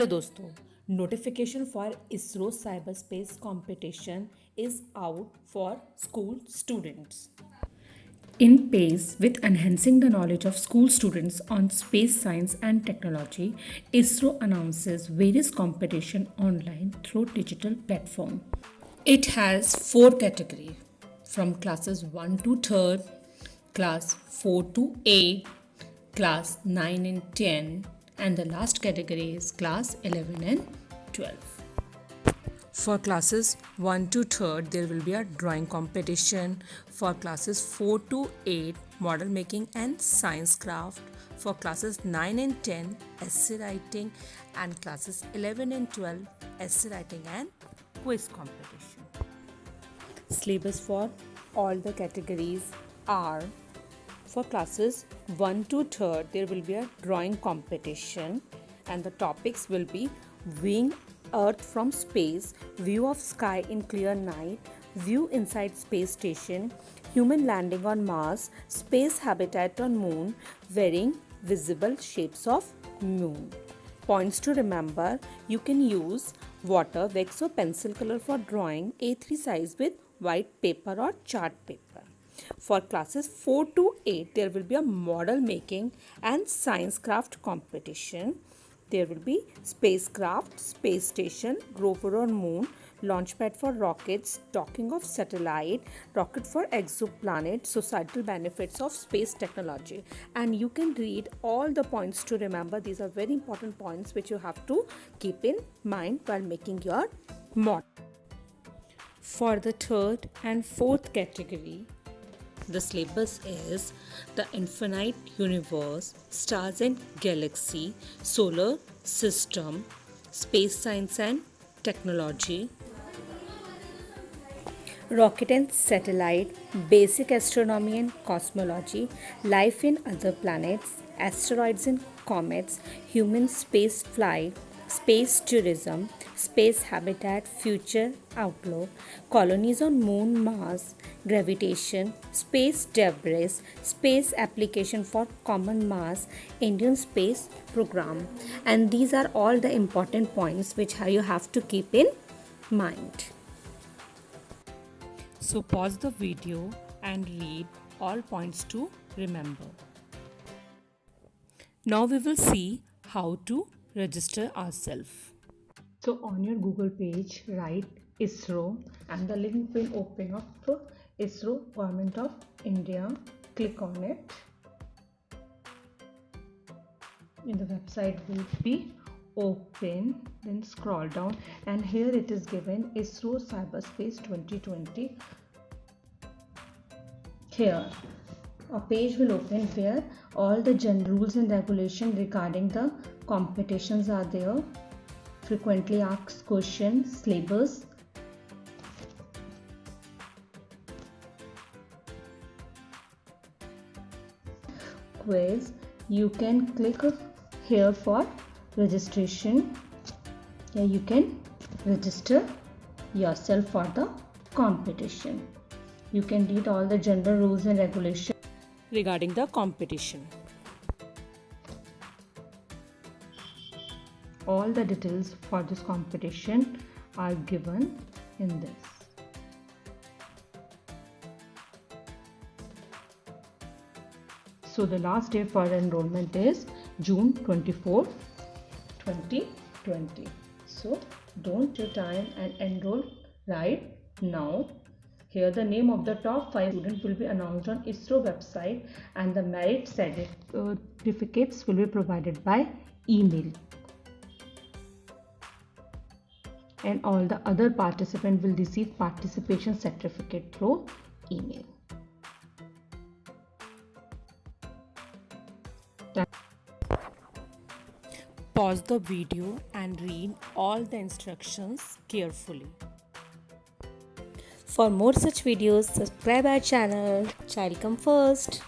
Hello दोस्तों, notification for ISRO cyberspace competition is out for school students. In pace with enhancing the knowledge of school students on space science and technology, ISRO announces various competition online through digital platform. It has 4 categories from classes 1 to 3rd, class 4 to 8, class 9 and 10, and the last category is class 11 and 12. For classes 1 to 3rd, there will be a drawing competition. For classes 4 to 8, model making and science craft. For classes 9 and 10, essay writing, and classes 11 and 12, essay writing and quiz competition. Syllabus for all the categories are: for classes 1 to 3rd, there will be a drawing competition and the topics will be viewing Earth from space, view of sky in clear night, view inside space station, human landing on Mars, space habitat on moon, wearing visible shapes of moon. Points to remember: you can use water, wax or pencil color for drawing, A3 size with white paper or chart paper. For classes 4 to 8, there will be a model making and science craft competition. There will be spacecraft, space station, rover on moon, launchpad for rockets, docking of satellite, rocket for exoplanet, societal benefits of space technology. And you can read all the points to remember. These are very important points which you have to keep in mind while making your model. For the 3rd and 4th category, the syllabus is the infinite universe, stars and galaxy, solar system, space science and technology, rocket and satellite, basic astronomy and cosmology, life in other planets, asteroids and comets, human space flight, space tourism, space habitat, future outlook, colonies on moon, Mars, gravitation, space debris, space application for common mass, Indian space program. And these are all the important points which you have to keep in mind. So pause the video and read all points to remember. Now we will see how to register ourselves. So on your Google page, write ISRO and the link will open up ISRO Government of India. Click on it. In the website will be open, then scroll down and here it is given ISRO Cyberspace 2020. Here a page will open where all the general rules and regulations regarding the competitions are there. Frequently asked questions, syllabus, quiz. You can click here for registration. Here you can register yourself for the competition. You can read all the general rules and regulations regarding the competition. All the details for this competition are given in this. So the last day for enrollment is June 24, 2020. So don't your time and enroll right now. Here the name of the top 5 students will be announced on ISRO website and the merit certificates will be provided by email. And all the other participants will receive participation certificate through email. Pause the video and read all the instructions carefully. For more such videos, subscribe our channel. Child Come First.